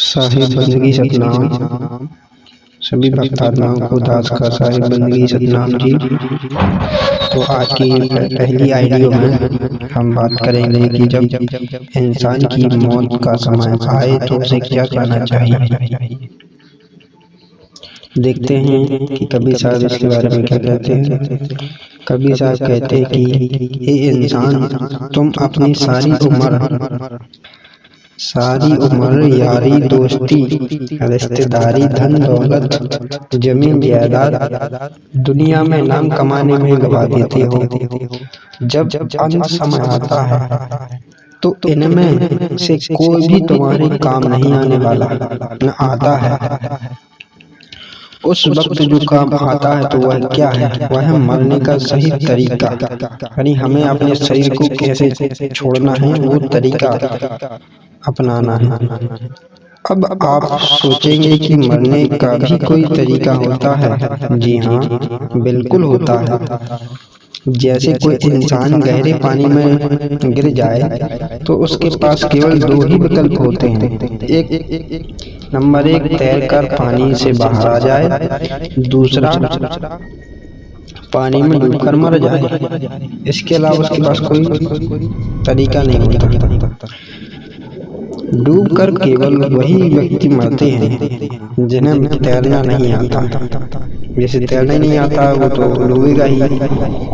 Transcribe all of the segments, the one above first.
साहिब बंदगी सतनाम। सभी भक्तात्माओं को दास का साहिब बंदगी सतनाम जी। तो आज की पहली आइडियो में हम बात करेंगे कि जब इंसान की मौत का समय आए तो उसे क्या करना चाहिए। देखते हैं कि कबीर साहब इसके बारे में क्या कहते हैं। कबीर साहब कहते हैं कि हे इंसान, तुम अपनी सारी उम्र यारी दोस्ती रिश्तेदारी धन दौलत जमीन जायदाद दुनिया में नाम कमाने में गवा देते हो। जब अंत समय आता है तो इनमें से कोई भी तुम्हारे काम नहीं आने वाला न आता है। उस वक्त जो काम आता है तो वह क्या है, वह मरने का सही तरीका, यानी हमें अपने शरीर को कैसे छोड़ना है वो तरीका अपनाना है। अब आप सोचेंगे कि मरने का भी कोई तरीका होता है। जी हाँ, बिल्कुल होता है। जैसे कोई इंसान गहरे पानी में गिर जाए तो उसके पास केवल दो ही विकल्प होते हैं। नंबर एक, तैरकर पानी से बाहर आ जाए। दूसरा, पानी में डूबकर मर जाए। इसके अलावा उसके पास कोई तरीका नहीं होता। डूबकर केवल वही व्यक्ति मरते हैं जिन्हें तैरना नहीं आता। जैसे तैरना नहीं आता वो तो डूबेगा ही।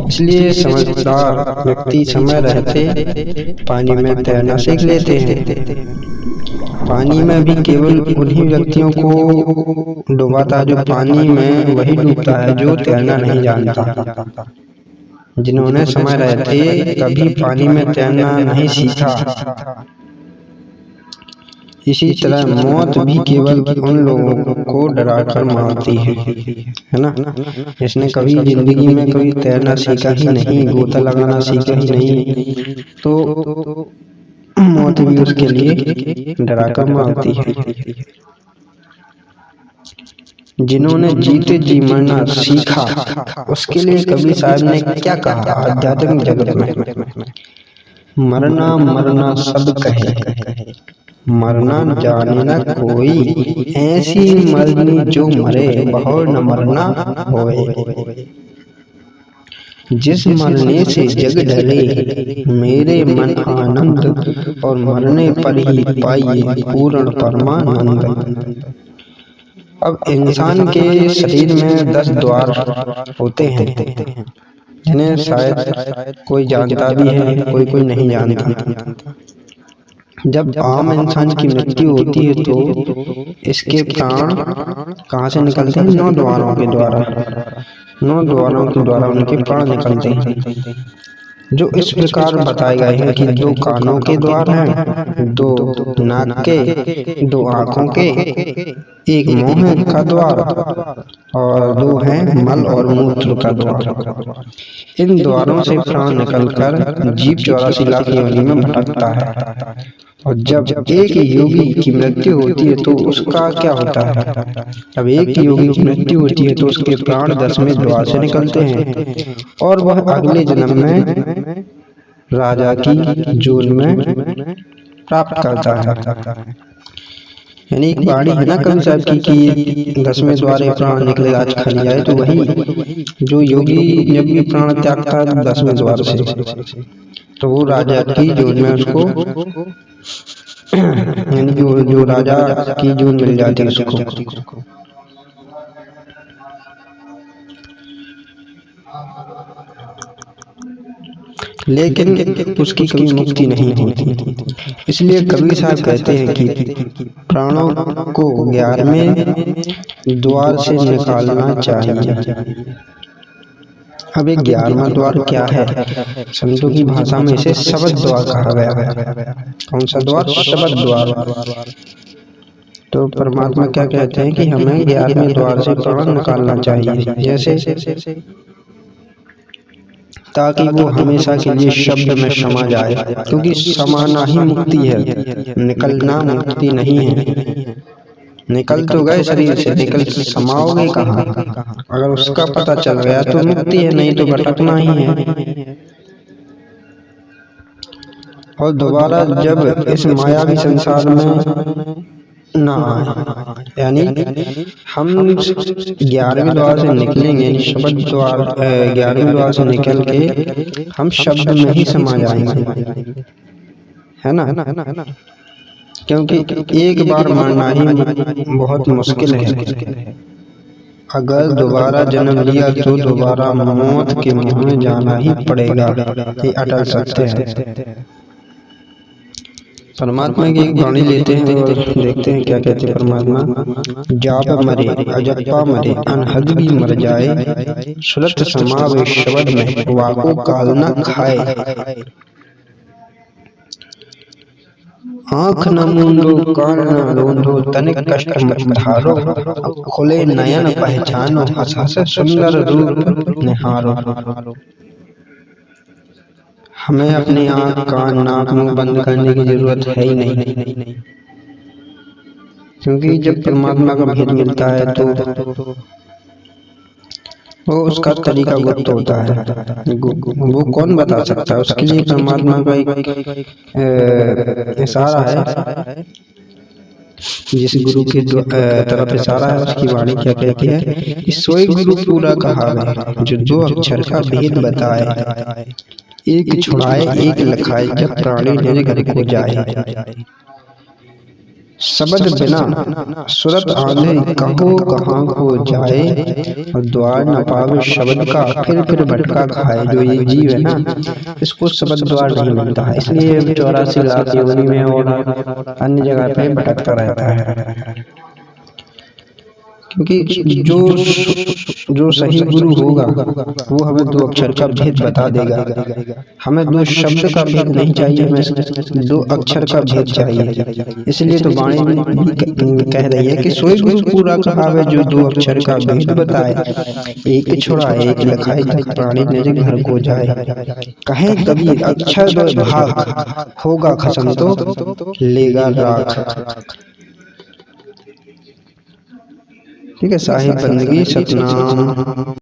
इसलिए समझदार व्यक्ति समय रहते पानी में तैरना सीख लेते हैं। पानी में भी केवल उन्हीं व्यक्तियों को डुबाता जो पानी में वही डूबता है जो तैरना नहीं जानता। जिन्होंने समय रहते कभी पानी में तैरना नहीं सीखा। इसी तरह मौत भी केवल उन लोगों को डराकर मारती है ना, जिसने कभी जिंदगी में कभी तैरना सीखा ही नहीं, गोता लगाना सीखा ही नहीं, तो मौत भी उसके लिए डराकर मारती है। जिन्होंने जीते जी मरना सीखा उसके लिए कबीर साहब ने क्या कहा आध्यात्मिक जगत में, मरना मरना सब कहे, मरना जाने न कोई, ऐसी मरनी जो मरे बहुर न मरना होए। जिस मरने से जग डरे मेरे मन आनंद, और मरने पर ही पाइए पूर्ण परमानंद। अब इंसान के शरीर में 10 द्वार होते हैं जिन्हें शायद कोई जानता भी है, कोई नहीं जानता। जब आम इंसान की मृत्यु होती है तो इसके प्राण कहाँ से निकलते हैं? 9 द्वारों के द्वारा। 9 द्वारों के द्वारा उनके प्राण निकलते हैं, जो इस प्रकार बताए गए हैं कि 2 कानों के द्वार हैं, 2 नाक के, 2 आँखों के, 1 मुंह का द्वार और 2 हैं मल और मूत्र का द्वार। इन द्वारों से प्राण निकलकर जीव 84 लाख योनि में भटकता है। और जब एक योगी की मृत्यु होती है तो उसका क्या होता है? अब एक योगी की मृत्यु होती है तो उसके प्राण 10वें द्वार से निकलते हैं और वह अगले जन्म में राजा की जोन में प्राप्त करता है। यानी एक बाणी है ना कवि साहब की कि 10वें द्वारे प्राण निकले आज खाली जाए, तो वही जो योगी जब भी प्राण त्यागता है 10वें द्वार से तो वो राजा की जोन में उसको यानी जो राजा की जोन मिल जाती है उसको। लेकिन उसकी कभी मुक्ति नहीं होती। इसलिए कबीर साहब कहते हैं कि प्राणों को 11वें द्वार से निकालना चाहिए। अब एक 11वां द्वार क्या है? संतों की भाषा में इसे शब्द द्वार कहा गया है। कौन सा द्वार? शब्द द्वार। तो परमात्मा क्या कहते हैं कि हमें 11वें द्वार से प्राण निकालना चाहिए, जैसे ताकि वो हमेशा के लिए शब्द में समा जाए, क्योंकि समाना ही मुक्ति है, निकलना मुक्ति नहीं है। निकल तो गए शरीर से, निकल समाओगे कहाँ? अगर उसका पता चल गया तो मुक्ति है, नहीं तो भटकना ही है। और दोबारा जब इस मायावी संसार में ना आए, यानी हम 11वें द्वार से निकलेंगे, यानी शब्द द्वार 11वें द्वार से निकल के हम शब्द में ही समा जाएंगे, है ना। क्योंकि एक बार मरना ही बहुत मुश्किल है। अगर दोबारा जन्म लिया तो दोबारा मौत के मुंह में जाना ही पड़ेगा, ये अटल सत्य है। परमात्मा की एक वाणी लेते हैं और देखते हैं क्या कहते हैं परमात्मा। जाप मरे अजप्पा मरे अनहद भी मर जाए, सुरत समावे शब्द में वाको काल न खाए। आँख न मूंदो कान न रोंदो तनिक कष्ट मत धारो, खुले नयन पहचानो हंस हंस सुंदर रूप निहारो। हमें अपनी आँख कान नाक मुंह बंद करने की जरूरत है ही नहीं, क्योंकि जब परमात्मा का भेद मिलता है तो वो उसका तरीका गुप्त होता है, वो कौन बता सकता है। उसके लिए परमात्मा का एक इशारा है, जिस गुरु की तरफ इशारा है उसकी वाणी क्या कहती है कि सोई गुरु पूरा कहावे, जो 2 अक्षर का भेद बताए, एक छुड़ाए एक लखाए, जब प्राणी निज घर को जाए। शब्द बिना सुरत आंधे कहो कहाँ को जाए, और द्वार न पावे शब्द का फिर भटका खाए। जो ये जीव है ना, इसको शब्द द्वार नहीं मिलता है, इसलिए 84 लाख योनि में और अन्य जगह पे भटकता रहता है। क्योंकि जो सही गुरु होगा वो हमें 2 अक्षर का भेद बता देगा। हमें 2 शब्द का भेद नहीं चाहिए, हमें 2 अक्षर का भेद चाहिए। इसलिए तो वाणी कह रही है कि सोई गुरु पूरा कहावे, जो 2 अक्षर का भेद बताए, एक छुड़ाए एक लखाए, जब प्राणी निज घर को जाए। कहे कभी अक्षर 2 भाग, होगा खसम तो लेगा राख। ठीक है, साहिब बंदगी सतनाम।